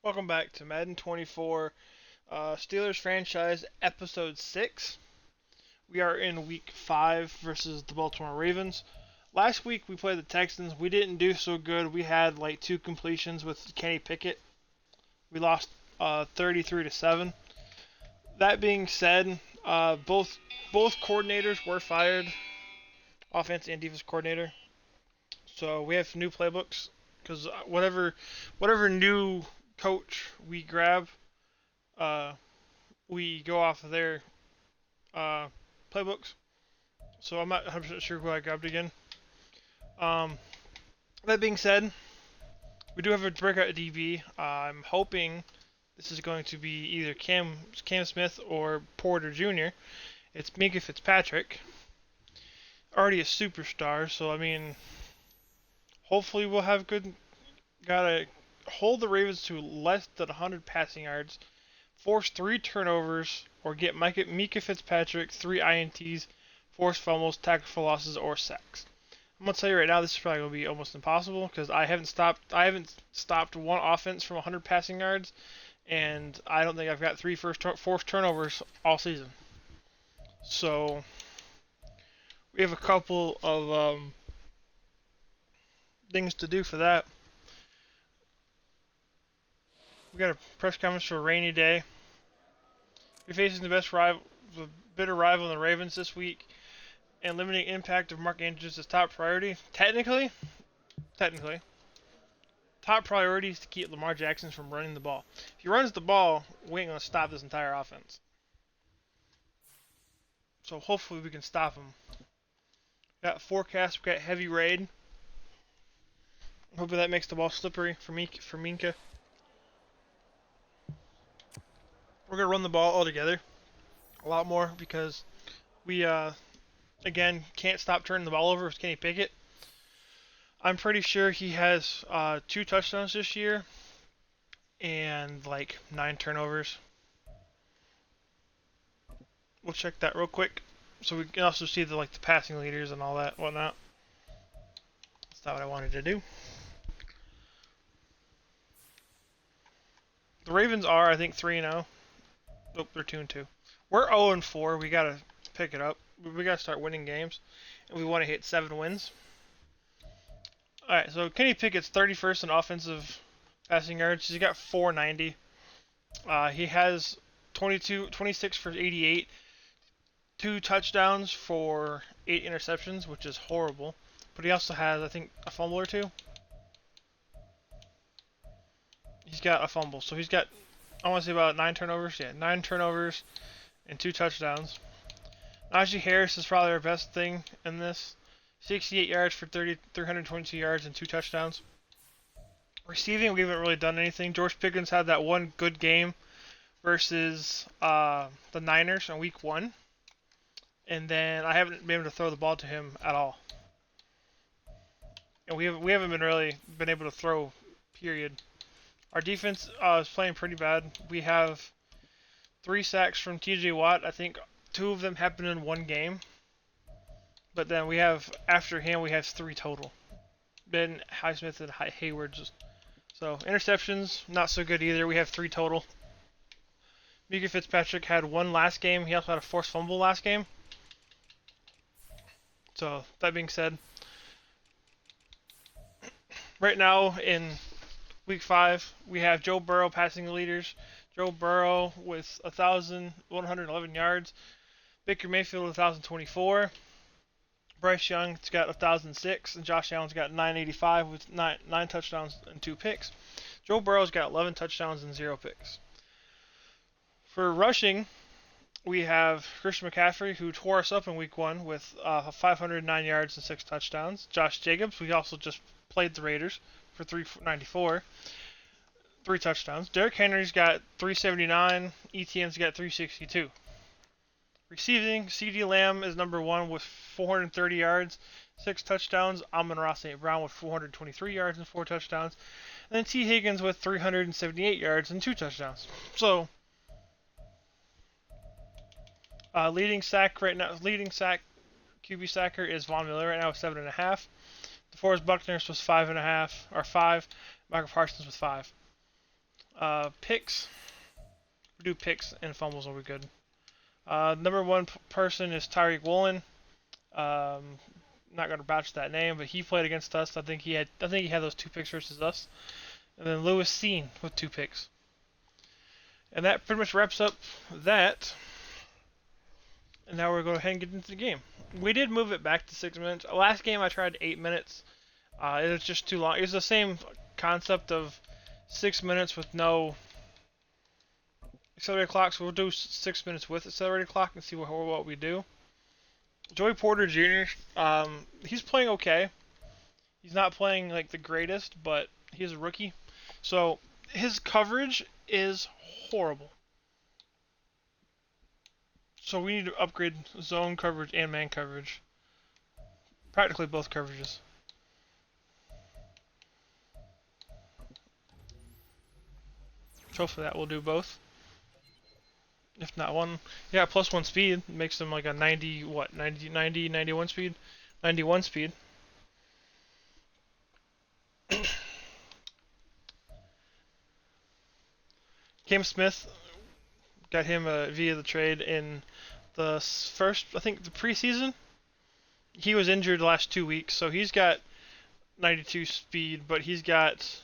Welcome back to Madden 24 Steelers franchise episode 6. We are in week 5 versus the Baltimore Ravens. Last week we played the Texans. We didn't do so good. We had like 2 completions with Kenny Pickett. We lost 33 to 7. That being said, both coordinators were fired, offense and defense coordinator. So we have new playbooks because whatever new coach we grab, uh, we go off of their uh, playbooks. So I'm not 100% sure who I grabbed again. Um, that being said, we do have a breakout DB. I'm hoping this is going to be either Cam Smith or Porter Jr. It's Minkah Fitzpatrick, already a superstar. So I mean, hopefully we'll have good. Gotta hold the Ravens to less than 100 passing yards, force 3 turnovers, or get Minkah Fitzpatrick 3 INTs, force fumbles, tackle for losses, or sacks. I'm gonna tell you right now, this is probably gonna be almost impossible because I haven't stopped one offense from 100 passing yards, and I don't think I've got 3 forced turnovers all season. So we have a couple of things to do for that. We got a press conference for a rainy day. We're facing the bitter rival in the Ravens this week, and limiting impact of Mark Andrews is top priority. Technically, top priority is to keep Lamar Jackson from running the ball. If he runs the ball, we ain't gonna stop this entire offense. So hopefully we can stop him. Got forecast. We got heavy rain. Hopefully that makes the ball slippery for Minkah. We're gonna run the ball all together a lot more because we again can't stop turning the ball over with Kenny Pickett. I'm pretty sure he has 2 touchdowns this year and like 9 turnovers. We'll check that real quick so we can also see the passing leaders and all that whatnot. That's not what I wanted to do. The Ravens are, I think, 3-0. Nope, they're 2-2. We're 0-4. We gotta pick it up. We gotta start winning games, and we want to hit 7 wins. All right, so Kenny Pickett's 31st in offensive passing yards. He's got 490. He has 26 for 88, 2 touchdowns for 8 interceptions, which is horrible. But he also has, I think, a fumble or 2. He's got a fumble, so he's got, I want to say about 9 turnovers. Yeah, 9 turnovers and 2 touchdowns. Najee Harris is probably our best thing in this. 68 yards for 322 yards and 2 touchdowns. Receiving, we haven't really done anything. George Pickens had that one good game versus the Niners in week 1. And then I haven't been able to throw the ball to him at all. And we haven't been able to throw, period. Our defense is playing pretty bad. We have 3 sacks from TJ Watt. I think 2 of them happened in one game. But then we have, after him, we have 3 total. Ben Highsmith and Hayward. So interceptions, not so good either. We have 3 total. Minkah Fitzpatrick had 1 last game. He also had a forced fumble last game. So that being said, right now in week 5, we have Joe Burrow passing the leaders. Joe Burrow with 1,111 yards. Baker Mayfield with 1,024. Bryce Young's got 1,006, and Josh Allen's got 985 with 9 touchdowns and 2 picks. Joe Burrow's got 11 touchdowns and 0 picks. For rushing, we have Christian McCaffrey, who tore us up in week 1 with 509 yards and 6 touchdowns. Josh Jacobs, we also just played the Raiders for 394, 3 touchdowns. Derrick Henry's got 379. ETN's got 362. Receiving, CeeDee Lamb is number 1 with 430 yards, 6 touchdowns. Amon-Ra St. Brown with 423 yards and 4 touchdowns. And then T. Higgins with 378 yards and 2 touchdowns. So, leading QB sacker is Von Miller right now with 7.5. DeForest Buckner's was 5.5, or 5. Michael Parsons with 5. Picks. We do picks and fumbles will be good. Number one person is Tyreek Woolen. Um, Not gonna botch that name, but he played against us. I think he had those 2 picks versus us. And then Lewis Seen with 2 picks. And that pretty much wraps up that. And now we're going to go ahead and get into the game. We did move it back to 6 minutes. Last game I tried 8 minutes. It was just too long. It was the same concept of 6 minutes with no accelerated clock. So we'll do 6 minutes with accelerated clock and see what we do. Joey Porter Jr. He's playing okay. He's not playing like the greatest, but he's a rookie. So his coverage is horrible. So we need to upgrade zone coverage and man coverage. Practically both coverages. Hopefully that will do both. If not one, yeah, +1 speed makes them like a 90, what, 91 speed? 91 speed. Cam Smith, got him via the trade in the first, I think, the preseason. He was injured the last 2 weeks, so he's got 92 speed, but he's got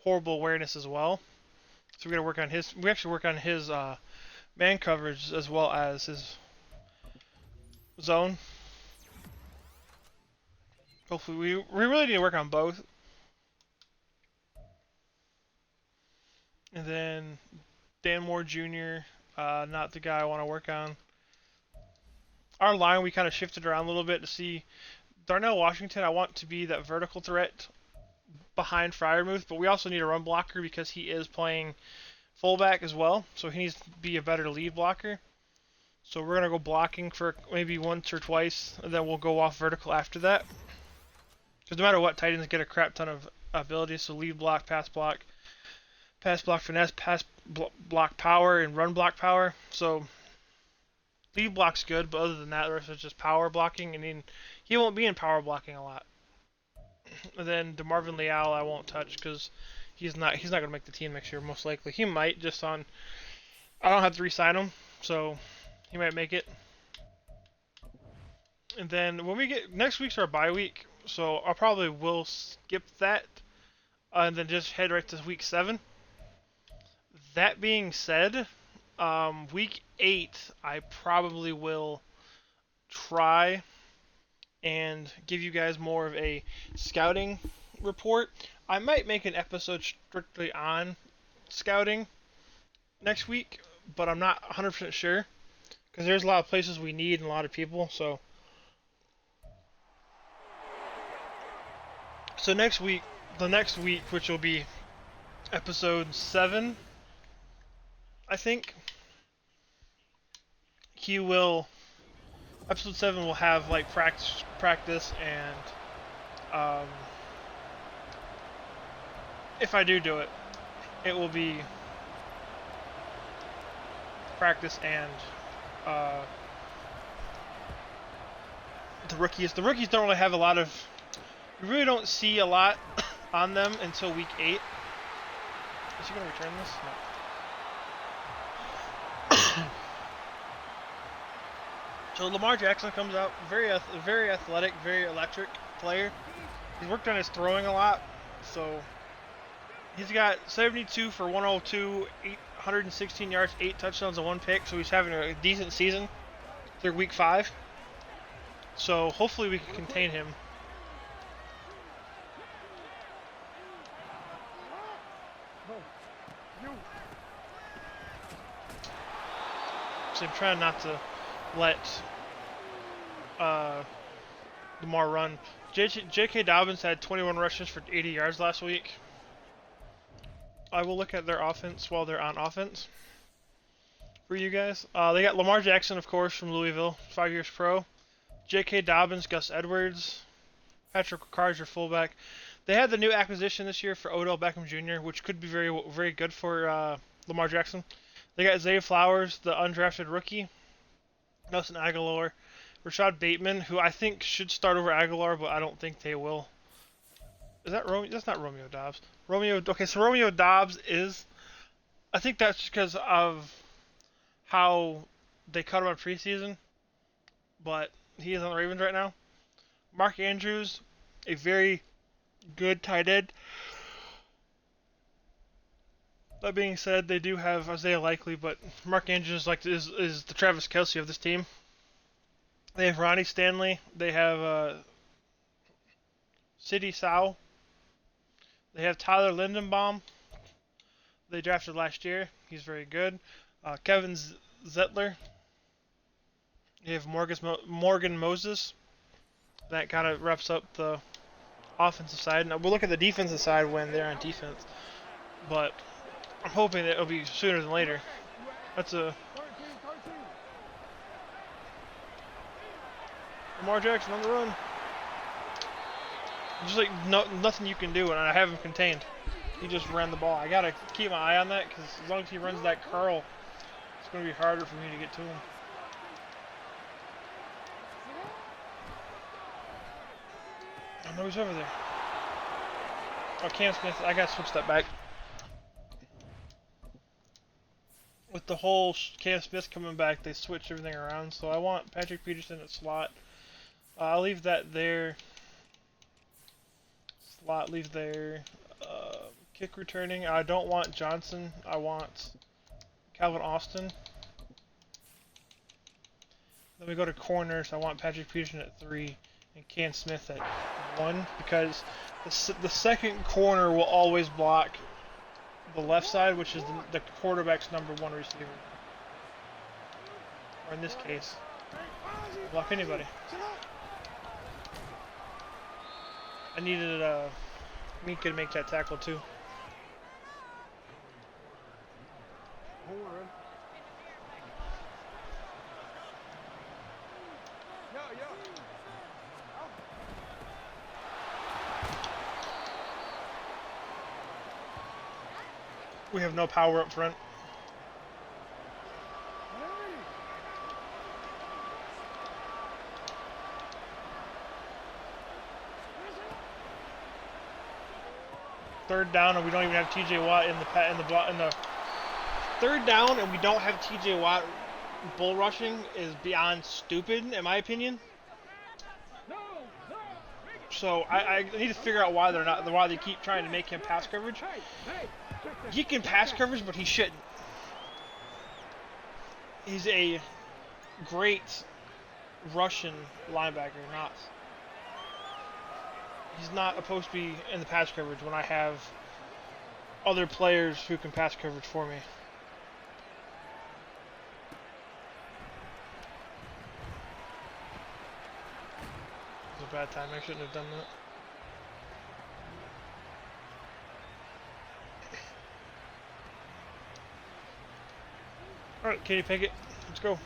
horrible awareness as well. So we work on his man coverage as well as his zone. Hopefully, we really need to work on both. And then Dan Moore Jr., not the guy I want to work on. Our line, we kind of shifted around a little bit to see Darnell Washington. I want to be that vertical threat behind Freiermuth, but we also need a run blocker because he is playing fullback as well, so he needs to be a better lead blocker. So we're going to go blocking for maybe once or twice, and then we'll go off vertical after that. Because no matter what, tight ends get a crap ton of abilities, so lead block, pass block finesse, block power, and run block power. So lead block's good, but other than that, the rest is just power blocking, and then he won't be in power blocking a lot. And then DeMarvin Leal I won't touch because he's not going to make the team next year, most likely. He might, just on, I don't have to re-sign him, so he might make it. And then when we get, next week's our bye week, so I probably will skip that, and then just head right to week 7. That being said, week 8, I probably will try and give you guys more of a scouting report. I might make an episode strictly on scouting next week, but I'm not 100% sure because there's a lot of places we need and a lot of people. So next week, the next week, which will be episode 7, I think, episode 7 will have like practice and if I do it, it will be practice and the rookies. The rookies don't really have a lot of. You really don't see a lot on them until week 8. Is he gonna return this? No. So Lamar Jackson comes out very athletic, very electric player. He's worked on his throwing a lot, so he's got 72 for 102, 116 yards, 8 touchdowns, and 1 pick. So he's having a decent season through week 5. So hopefully we can contain him. So I'm trying not to let Lamar run. J.K. Dobbins had 21 rushes for 80 yards last week. I will look at their offense while they're on offense for you guys. They got Lamar Jackson, of course, from Louisville, 5 years pro. J.K. Dobbins, Gus Edwards, Patrick Ricard, your fullback. They had the new acquisition this year for Odell Beckham Jr., which could be very, very good for Lamar Jackson. They got Zay Flowers, the undrafted rookie. Nelson Aguilar. Rashad Bateman, who I think should start over Aguilar, but I don't think they will. Is that Romeo? That's not Romeo Dobbs. Okay, so Romeo Dobbs is I think that's because of how they cut him on preseason, but he is on the Ravens right now. Mark Andrews, a very good tight end. That being said, they do have Isaiah Likely, but Mark Andrews is the Travis Kelce of this team. They have Ronnie Stanley. They have City Sow. They have Tyler Lindenbaum. They drafted last year. He's very good. Kevin Zettler. You have Morgan Moses. That kind of wraps up the offensive side. Now we'll look at the defensive side when they're on defense, but I'm hoping that it'll be sooner than later. That's a Lamar Jackson on the run. Just like nothing you can do, and I have him contained. He just ran the ball. I gotta keep my eye on that because as long as he runs that curl, it's gonna be harder for me to get to him. I know he's over there. Oh, Cam Smith. I gotta switch that back. With the whole Cam Smith coming back, they switched everything around. So I want Patrick Peterson at slot. I'll leave that there. Slot, leave there. Kick returning. I don't want Johnson. I want Calvin Austin. Then we go to corners. I want Patrick Peterson at 3 and Cam Smith at 1 because the second corner will always block the left side, which is the quarterback's #1 receiver. Or in this case, block anybody. I needed Mika to make that tackle too. We have no power up front. Third down, and we don't even have T.J. Watt in the third down, and we don't have T.J. Watt bull rushing is beyond stupid, in my opinion. So I need to figure out why why they keep trying to make him pass coverage. He can pass coverage, but he shouldn't. He's a great Russian linebacker, he's not supposed to be in the pass coverage when I have other players who can pass coverage for me. It was a bad time. I shouldn't have done that. Alright, Kenny Pickett, let's go.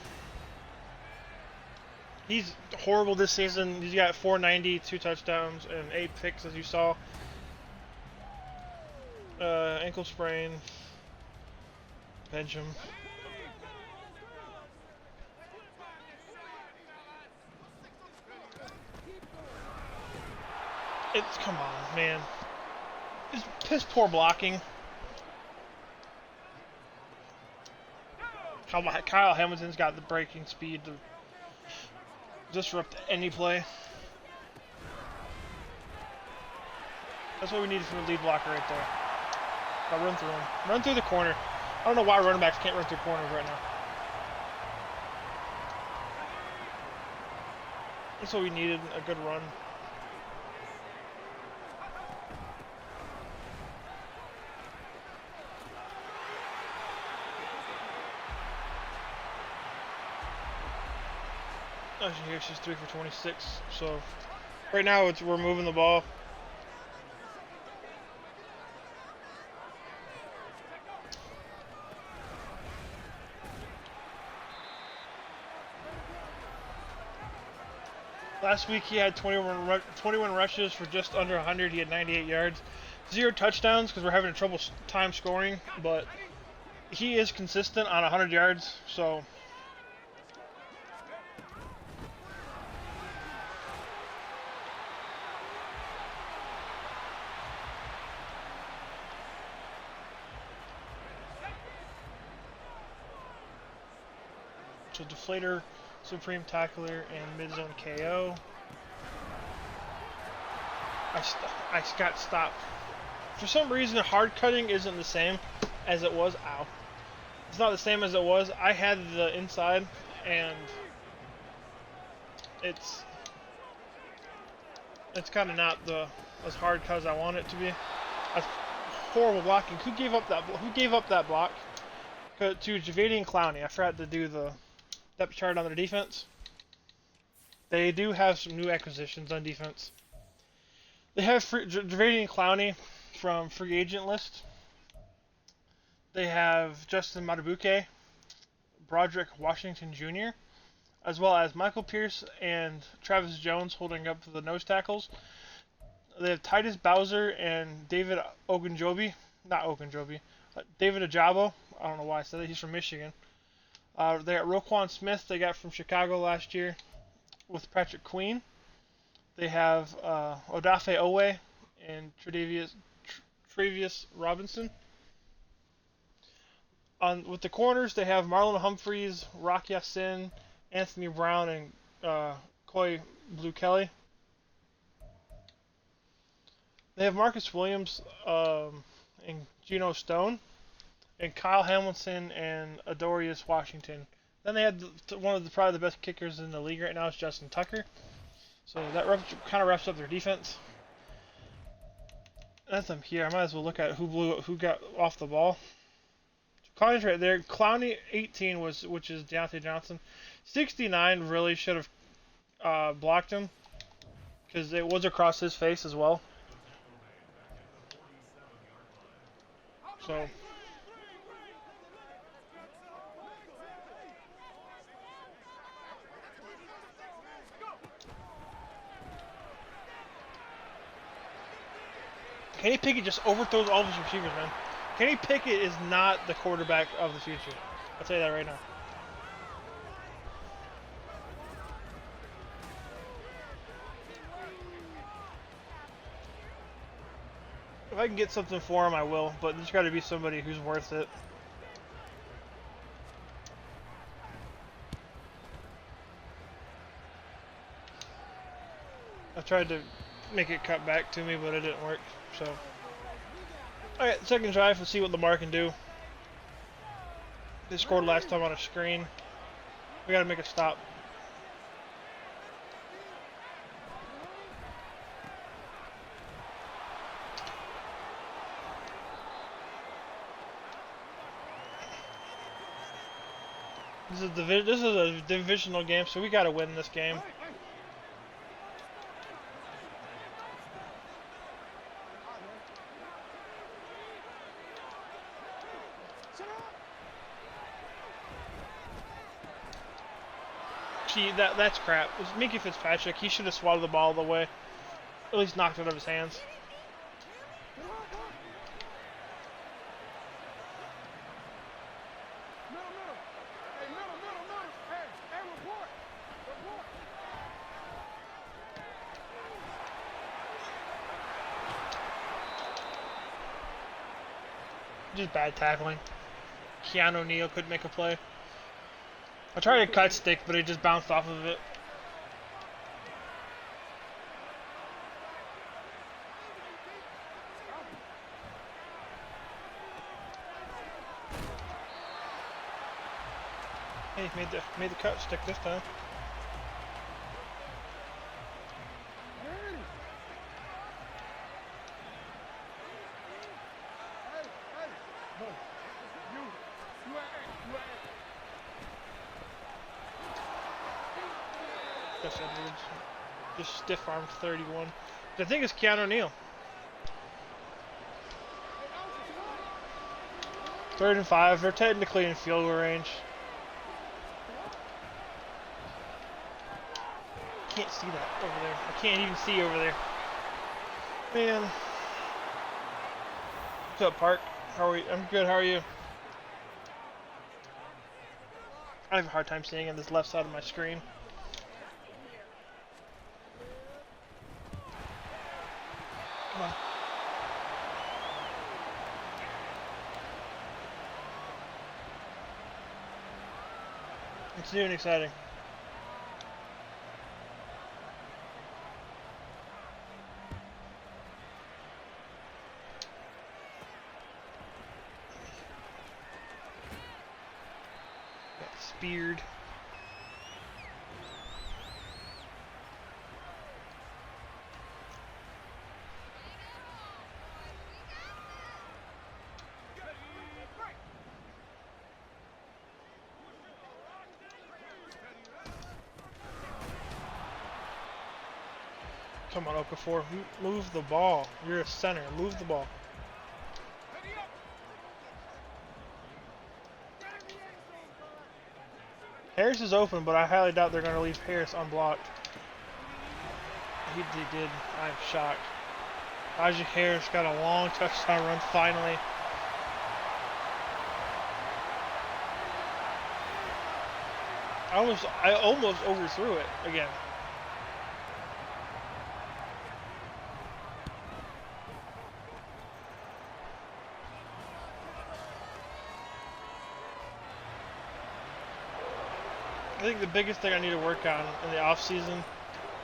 He's horrible this season. He's got 490, 2 touchdowns, and 8 picks, as you saw. Ankle sprain. Bench him. Come on, man. It's piss poor blocking. Kyle Hamilton's got the breaking speed to disrupt any play. That's what we need from a lead blocker right there. Gotta run through him. Run through the corner. I don't know why running backs can't run through corners right now. That's what we needed, a good run. Actually, here she's 3 for 26. So right now we're moving the ball. Last week he had 21 rushes for just under 100. He had 98 yards. 0 touchdowns because we're having a time scoring, but he is consistent on 100 yards. So So Deflator, Supreme Tackler, and Mid-Zone KO. I got stopped. For some reason, hard cutting isn't the same as it was. Ow. It's not the same as it was. I had the inside, and it's kind of not as hard cut as I want it to be. That's horrible blocking. Who gave up that block? To Javadi and Clowney. I forgot to do the depth chart on their defense. They do have some new acquisitions on defense. They have Javadi and Clowney from free agent list. They have Justin Matabuke, Broderick Washington Jr., as well as Michael Pierce and Travis Jones holding up the nose tackles. They have Titus Bowser and David Ogunjobi. Not Ogunjobi. David Ajabo. I don't know why I said that. He's from Michigan. They got Roquan Smith. They got from Chicago last year with Patrick Queen. They have Odafe Owe and Travius Robinson. With the corners, they have Marlon Humphreys, Rock Yassin, Anthony Brown, and Coy Blue Kelly. They have Marcus Williams and Geno Stone, and Kyle Hamilton and Adorius Washington. Then they had one of probably the best kickers in the league right now is Justin Tucker. So that kind of wraps up their defense. As I'm here, I might as well look at who got off the ball. Clowney's right there. Clowney 18 which is Deontay Johnson. 69 really should have blocked him because it was across his face as well. So Kenny Pickett just overthrows all of his receivers, man. Kenny Pickett is not the quarterback of the future. I'll tell you that right now. If I can get something for him, I will, but there's got to be somebody who's worth it. I tried to make it cut back to me, but it didn't work, so. Alright, second drive, let's see what Lamar can do. They scored last time on a screen. We gotta make a stop. This is a divisional game, so we gotta win this game. Gee, that's crap. It was Minkey Fitzpatrick. He should have swatted the ball all the way. At least knocked it out of his hands. Just bad tackling. Keanu Neal couldn't make a play. I tried to cut stick, but it just bounced off of it. Hey, made the cut stick this time. Just stiff arm 31. I think it's Keanu Neal. 3rd and 5. They're technically in field goal range. Can't see that over there. I can't even see over there. Man. What's up, Park? How are you? I'm good. How are you? I have a hard time seeing on this left side of my screen. Come on. It's new and exciting. Got speared. Come on, Okafor. Move the ball. You're a center. Move the ball. Harris is open, but I highly doubt they're going to leave Harris unblocked. He did. I'm shocked. Najee Harris got a long touchdown run finally. I almost overthrew it again. I think the biggest thing I need to work on in the off season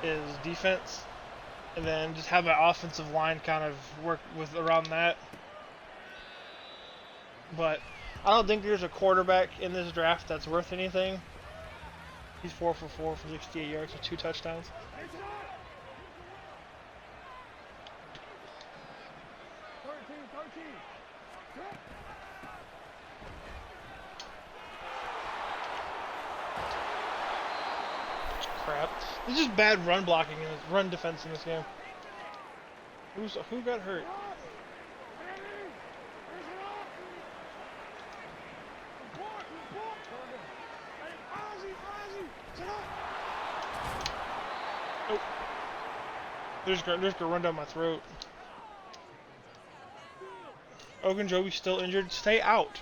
is defense, and then just have my offensive line kind of work with around that. But I don't think there's a quarterback in this draft that's worth anything. He's 4 for 4 for 68 yards with 2 touchdowns. Crap. It's just bad run blocking and run defense in this game. Who got hurt? Oh. They're just gonna run down my throat. Ogunjobi's still injured. Stay out.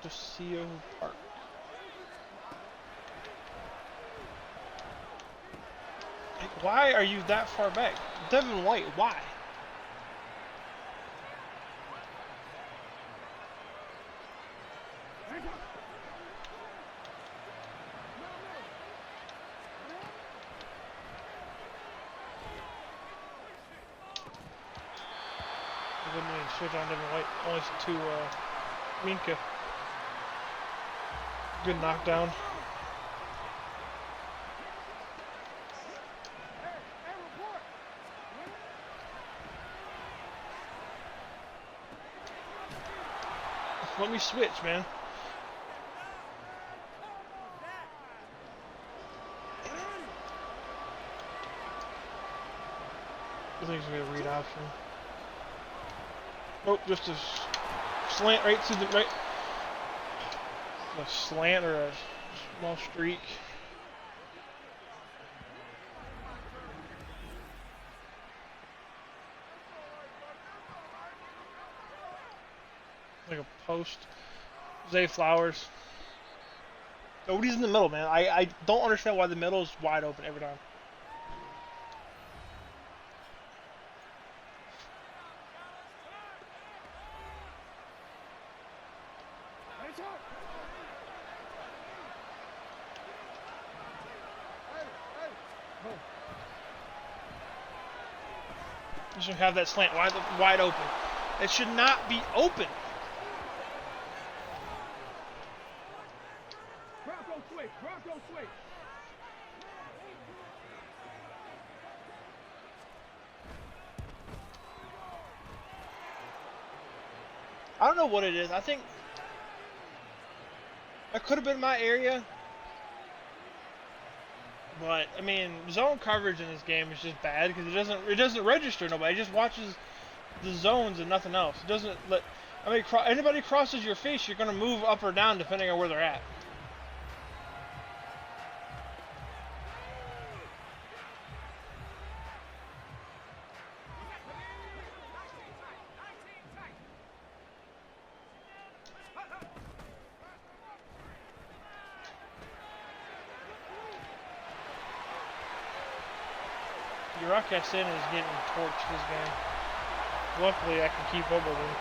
Decio Park. Why are you that far back? Devin White, why? I wouldn't even switch on Devin White, only to Minka. Good knockdown. Let me switch, man. I think it's gonna be a read option. Nope, just a slant right to the right. A slant or a small streak. Like a post. Zay Flowers. Nobody's in the middle, man. I don't understand why the middle is wide open every time. You should have that slant wide open. It should not be open. I don't know what it is. I think that could have been my area. But I mean, zone coverage in this game is just bad because it doesn't register nobody. It just watches the zones and nothing else. It doesn't let. I mean, anybody crosses your face, you're gonna move up or down depending on where they're at. Rock Ya-Sin is getting torched this game. Luckily, I can keep up with him.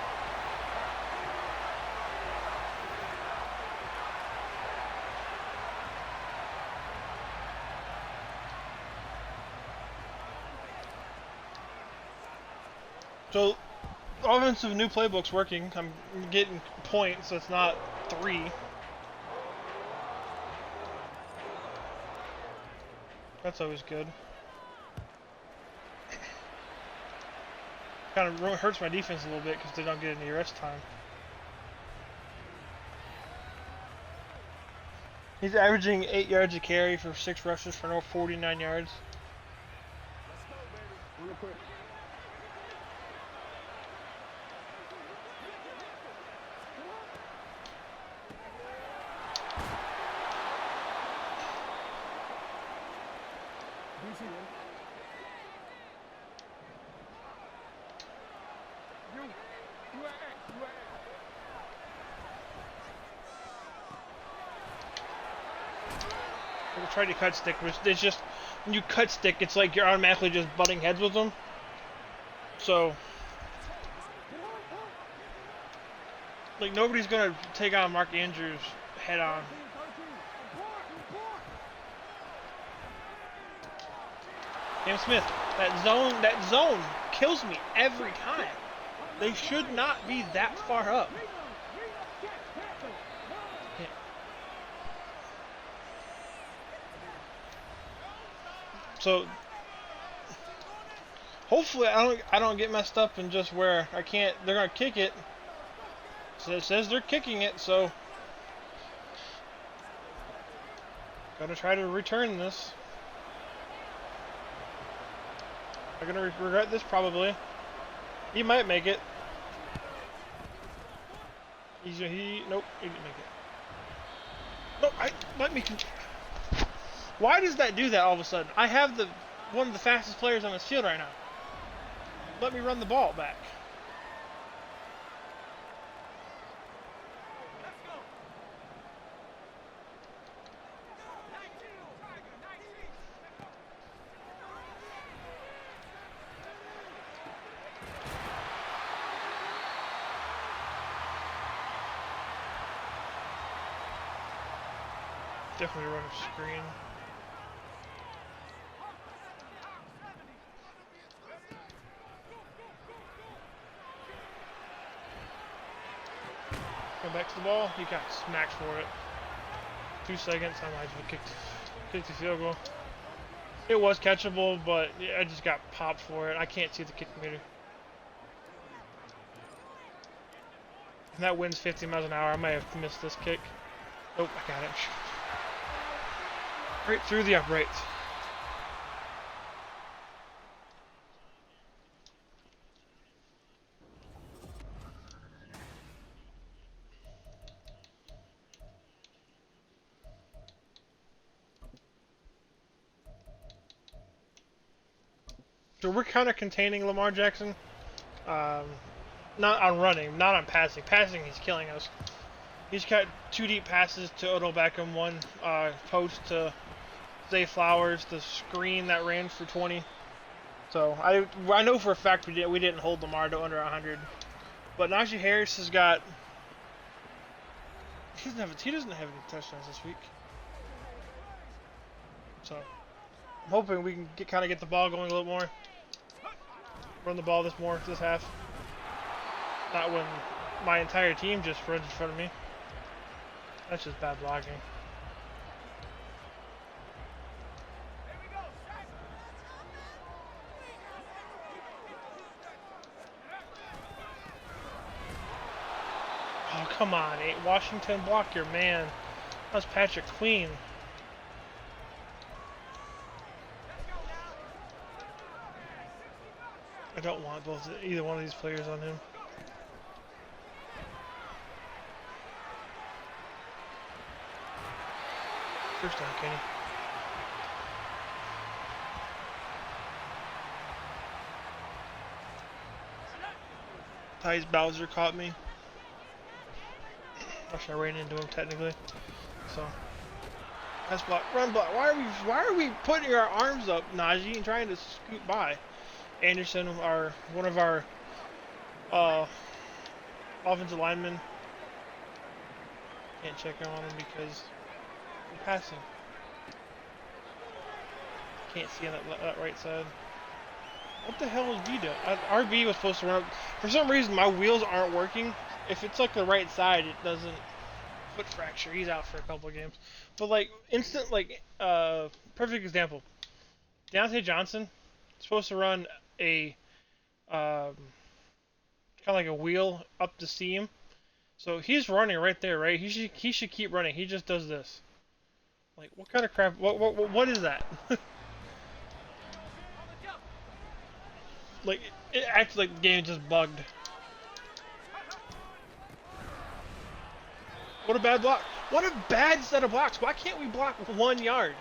So, offensive new playbook's working. I'm getting points, so it's not 3. That's always good. Kind of hurts my defense a little bit because they don't get any rest time. He's averaging 8 yards a carry for 6 rushes for 49 yards. Let's go, baby. We'll try to cut stick, but it's just when you cut stick, it's like you're automatically just butting heads with them. So, like nobody's gonna take on Mark Andrews head on. Cam Smith, that zone kills me every time. They should not be that far up. So hopefully I don't get messed up and just where I can't. They're gonna kick it. So it says they're kicking it, so gotta try to return this. I'm gonna regret this probably. He might make it. Nope, he didn't make it. No, let me. Why does that do that all of a sudden? I have one of the fastest players on this field right now. Let me run the ball back. Definitely run a screen. Go back to the ball. He got smacked for it. 2 seconds. I might as well kick the field goal. It was catchable, but I just got popped for it. I can't see the kick meter. And that wind's 50 miles an hour. I might have missed this kick. Nope, I got it. Right through the upright. So we're kind of containing Lamar Jackson. Not on running, not on passing. Passing, he's killing us. He's got 2 deep passes to Odell Beckham, 1 post to Zay Flowers, the screen that ran for 20. So I know for a fact we didn't hold Lamar to under 100. But Najee Harris has got. He doesn't have any touchdowns this week. So I'm hoping we can kind of get the ball going a little more. Run the ball this half. Not when my entire team just runs in front of me. That's just bad blocking. Oh, come on, Washington, block your man. That was Patrick Queen. I don't want either one of these players on him. First down, Kenny. Tyus Bowser caught me. Actually, I ran into him technically. So Pass block, run block. Why are we putting our arms up, Najee, and trying to scoot by? Anderson, one of our uh, offensive linemen. Can't check on him because he's passing. Can't see on that right side. What the hell is B doing? RB was supposed to run up. For some reason, my wheels aren't working. If it's like the right side, it doesn't. Foot fracture. He's out for a couple of games. But like instant, perfect example. Deontay Johnson supposed to run a kind of like a wheel up the seam. So he's running right there, right? He should keep running. He just does this. Like what kind of crap? What is that? Like it acts like the game just bugged. What a bad block. What a bad set of blocks. Why can't we block 1 yard?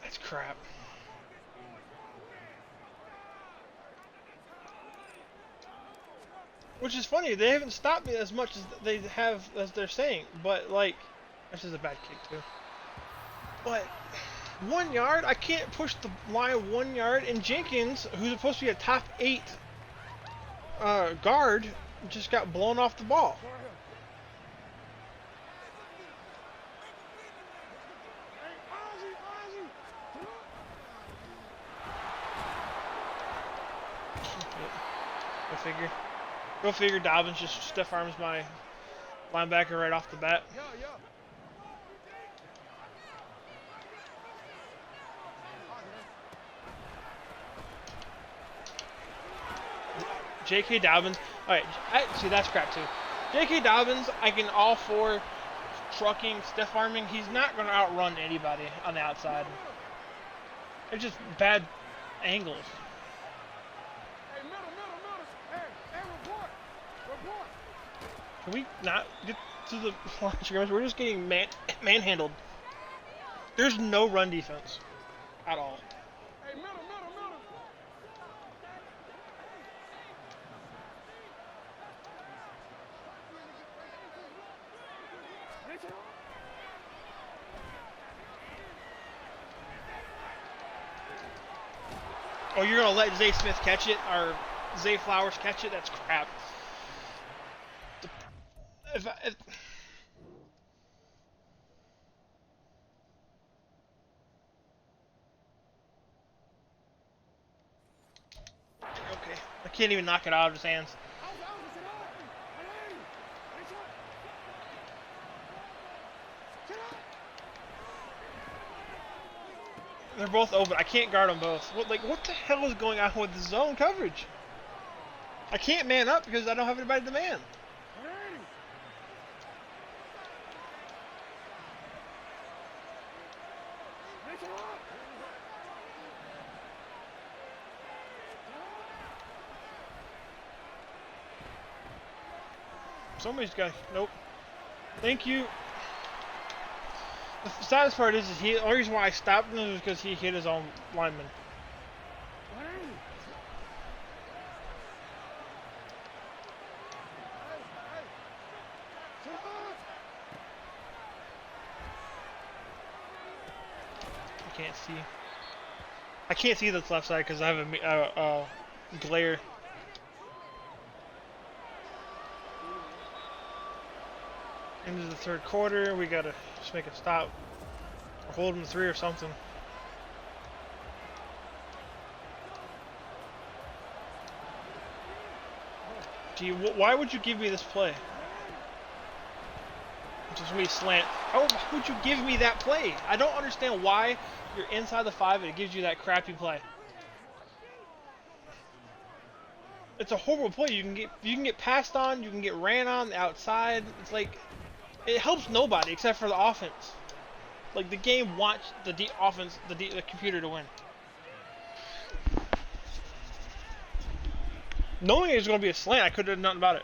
That's crap. Which is funny, they haven't stopped me as much as they have as they're saying, but like this is a bad kick too. But 1 yard? I can't push the line 1 yard, and Jenkins, who's supposed to be a top 8 guard, just got blown off the ball. Go figure. Dobbins just stiff arms my linebacker right off the bat. J.K. Dobbins. Alright, see, that's crap too. J.K. Dobbins, I can all for trucking, stiff arming. He's not going to outrun anybody on the outside. They're just bad angles. Can we not get to the line of scrimmage? We're just getting manhandled. There's no run defense at all. Oh, you're gonna let Zay Smith catch it, or Zay Flowers catch it? That's crap. Okay, I can't even knock it out of his hands. They're both open. I can't guard them both. What the hell is going on with the zone coverage? I can't man up because I don't have anybody to man. Somebody's got. Nope. Thank you. The saddest part is the only reason why I stopped him was because he hit his own lineman. I can't see this left side because I have a glare. Into the third quarter, we gotta just make a stop or hold them to 3 or something. Gee, why would you give me this play? Just me slant. Why would you give me that play? I don't understand why you're inside the 5 and it gives you that crappy play. It's a horrible play. You can get passed on, you can get ran on the outside. It's like it helps nobody except for the offense. Like the game wants the offense, the computer to win. Knowing it was going to be a slant, I could have done nothing about it.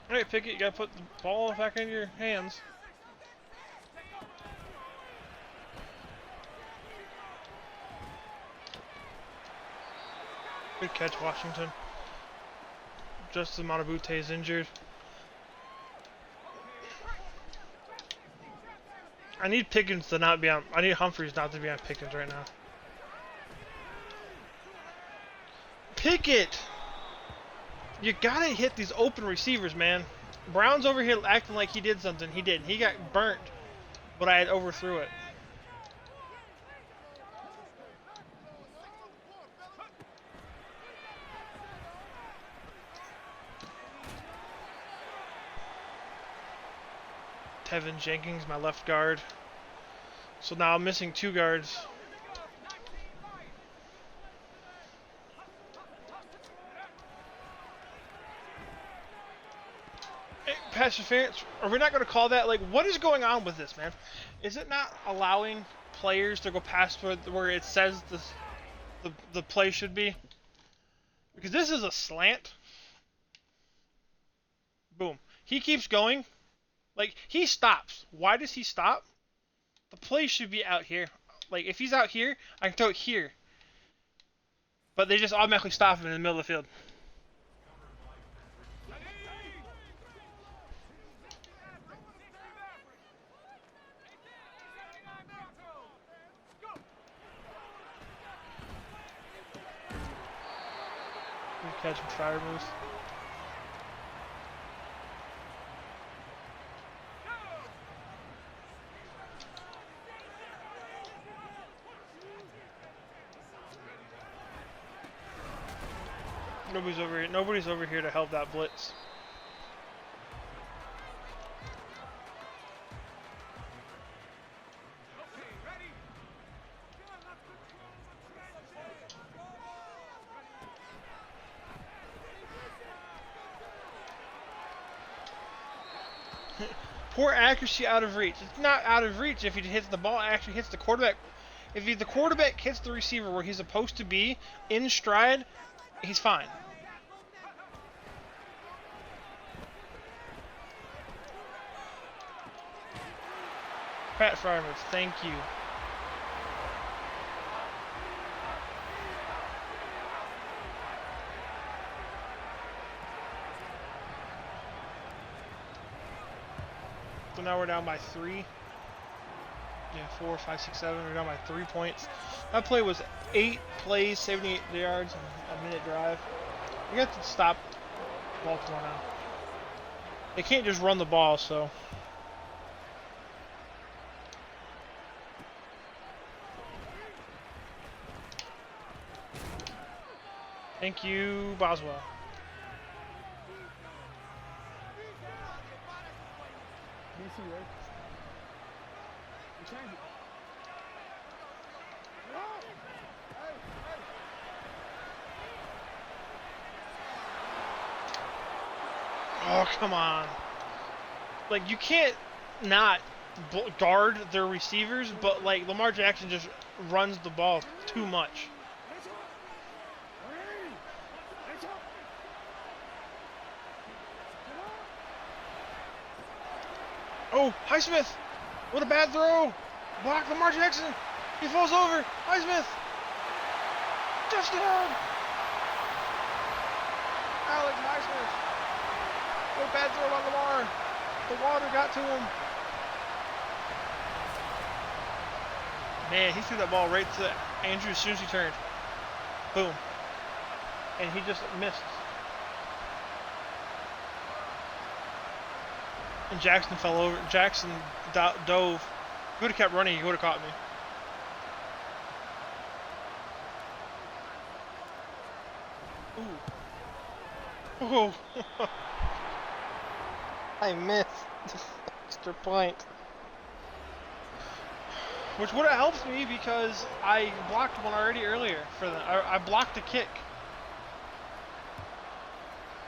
Alright, Pickett, you gotta put the ball back in your hands. Good catch, Washington. Just as Monabute is injured. I need Pickens to not be on. I need Humphreys not to be on Pickens right now. Pickett! You gotta hit these open receivers, man. Brown's over here acting like he did something. He didn't. He got burnt, but I had overthrew it. Tevin Jenkins, my left guard. So now I'm missing 2 guards. Hey, pass interference? Are we not going to call that? Like, what is going on with this, man? Is it not allowing players to go past where it says the play should be? Because this is a slant. Boom. He keeps going. Like, he stops. Why does he stop? The play should be out here. Like, if he's out here, I can throw it here. But they just automatically stop him in the middle of the field. Good catch and fire moves. Nobody's over here. Nobody's over here to help that blitz. Poor accuracy out of reach. It's not out of reach if he hits the ball. Actually hits the quarterback. If the quarterback hits the receiver where he's supposed to be in stride, he's fine. Pat Fryermuth, thank you. So now we're down by 3. Yeah, 4, 5, 6, 7. We're down by 3 points. That play was 8 plays, 78 yards, and a minute drive. We have to stop Baltimore now. They can't just run the ball, so. Thank you, Boswell. Oh, come on. Like, you can't not guard their receivers, but, like, Lamar Jackson just runs the ball too much. Oh, Highsmith! What a bad throw! Block Lamar Jackson! He falls over! Highsmith! Touchdown! Alex Highsmith! What a bad throw on Lamar! The water got to him. Man, he threw that ball right to Andrew as soon as he turned. Boom. And he just missed. And Jackson fell over. Jackson dove. If he would have kept running, he would have caught me. Ooh. Oh. I missed the extra point. Which would have helped me because I blocked one already earlier for the. I blocked a kick.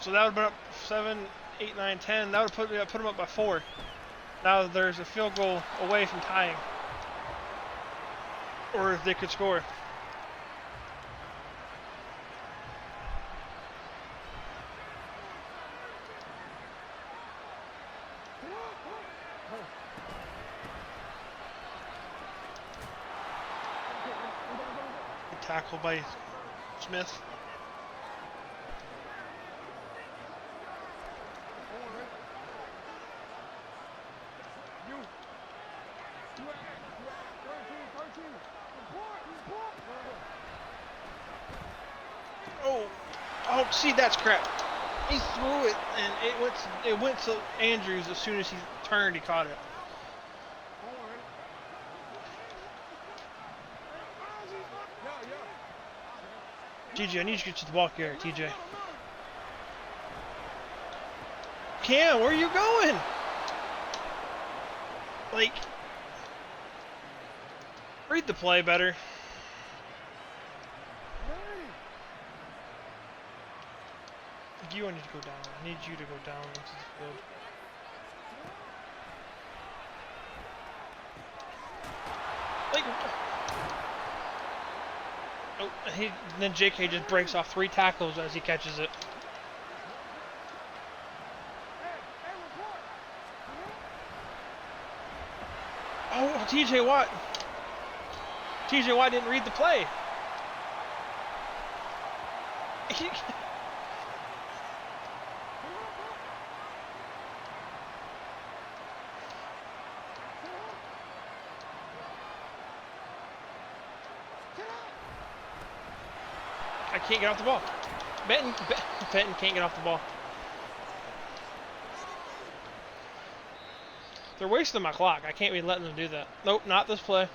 So that would have been up 7, 8, 9, 10. That would have put them up by 4. Now there's a field goal away from tying. Or if they could score. Good tackle by Smith. Oh, see, that's crap. He threw it, and it went to Andrews as soon as he turned. He caught it. TJ, I need you to get to the ball carrier, TJ. Cam, where are you going? Like, read the play better. You need to go down. I need you to go down into the field. Like, oh, then JK just breaks off 3 tackles as he catches it. Oh, TJ Watt. TJ Watt didn't read the play. I can't get off the ball. Benton can't get off the ball. They're wasting my clock. I can't be letting them do that. Nope, not this play.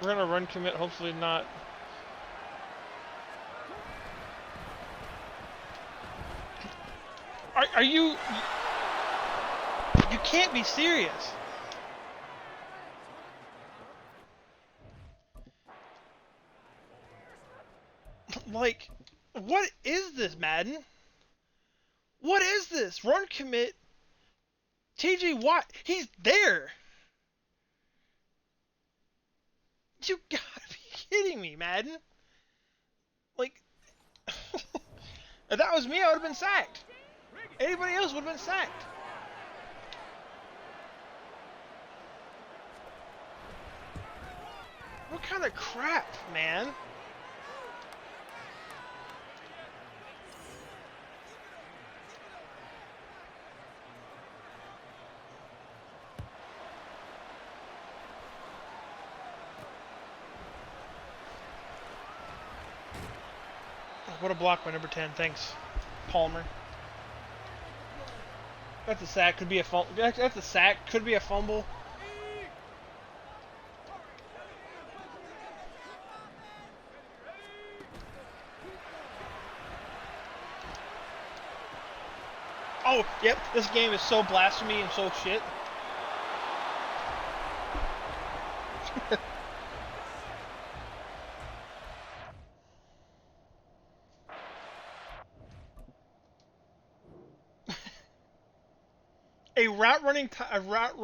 We're gonna run commit, hopefully not. Are you... You can't be serious. Like, what is this, Madden? What is this? Run commit. TJ Watt, he's there. You gotta be kidding me, Madden. Like, if that was me, I would have been sacked. Anybody else would have been sacked. What kind of crap, man? What a block by number 10. Thanks, Palmer. That's a sack. Could be a fumble. That's a sack. Could be a fumble. Oh, yep. This game is so blasphemy and so shit. A route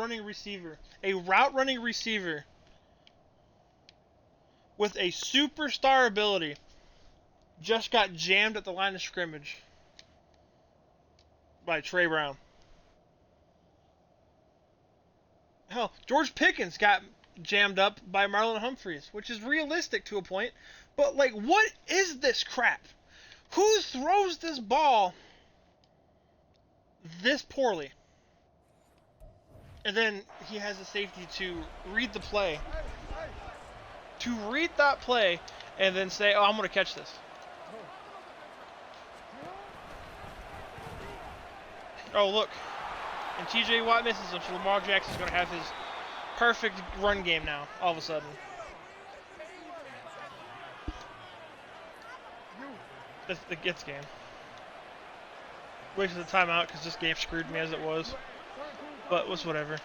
running receiver with a superstar ability just got jammed at the line of scrimmage by Trey Brown. Hell, George Pickens got jammed up by Marlon Humphreys, which is realistic to a point, but like, what is this crap? Who throws this ball this poorly? And then he has the safety to read the play. To read that play and then say, oh, I'm going to catch this. Oh, look. And TJ Watt misses him, so Lamar Jackson's going to have his perfect run game now, all of a sudden. That's the Gets game. Wasted the timeout because this game screwed me as it was. But it was whatever.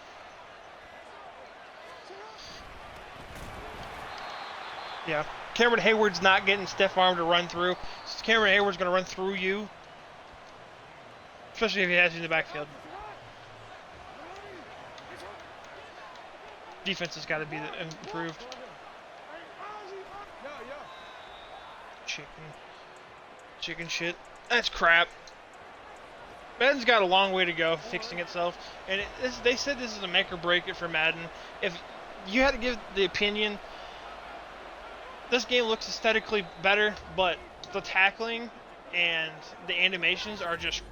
Yeah. Cameron Hayward's not getting stiff arm to run through. So Cameron Hayward's going to run through you. Especially if he has you in the backfield. Defense has got to be improved. Chicken shit. That's crap. Madden's got a long way to go fixing itself, and they said this is a make or break it for Madden. If you had to give the opinion, this game looks aesthetically better, but the tackling and the animations are just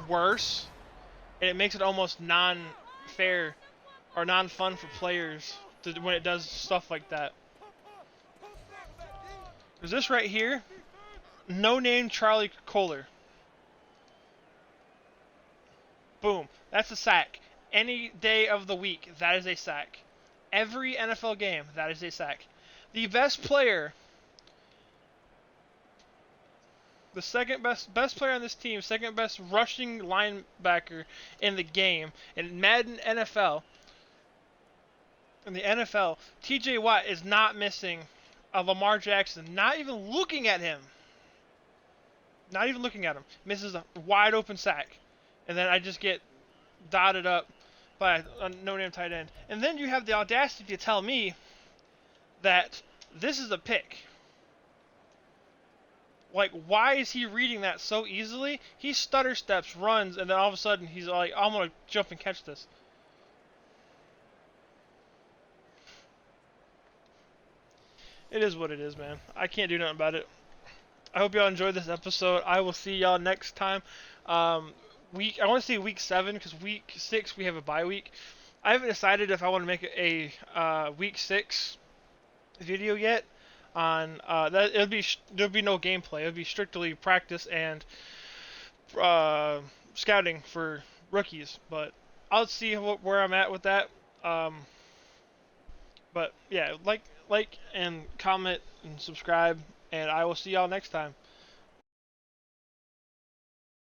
worse, and it makes it almost non-fair or non-fun for players when it does stuff like that. Is this right here? No name Charlie Kohler. Boom. That's a sack. Any day of the week, that is a sack. Every NFL game, that is a sack. The best player, the second best player on this team, second best rushing linebacker in the game in Madden NFL. In the NFL, T.J. Watt is not missing a Lamar Jackson. Not even looking at him. Not even looking at him. Misses a wide open sack, and then I just get dotted up by a no-name tight end. And then you have the audacity to tell me that this is a pick. Like, why is he reading that so easily? He stutter steps, runs, and then all of a sudden he's like, I'm going to jump and catch this. It is what it is, man. I can't do nothing about it. I hope y'all enjoyed this episode. I will see y'all next time. I want to see week 7 because week 6 we have a bye week. I haven't decided if I want to make a week 6 video yet. On that, there'll be no gameplay. It'll be strictly practice and scouting for rookies. But I'll see where I'm at with that. But yeah, like and comment and subscribe, and I will see y'all next time.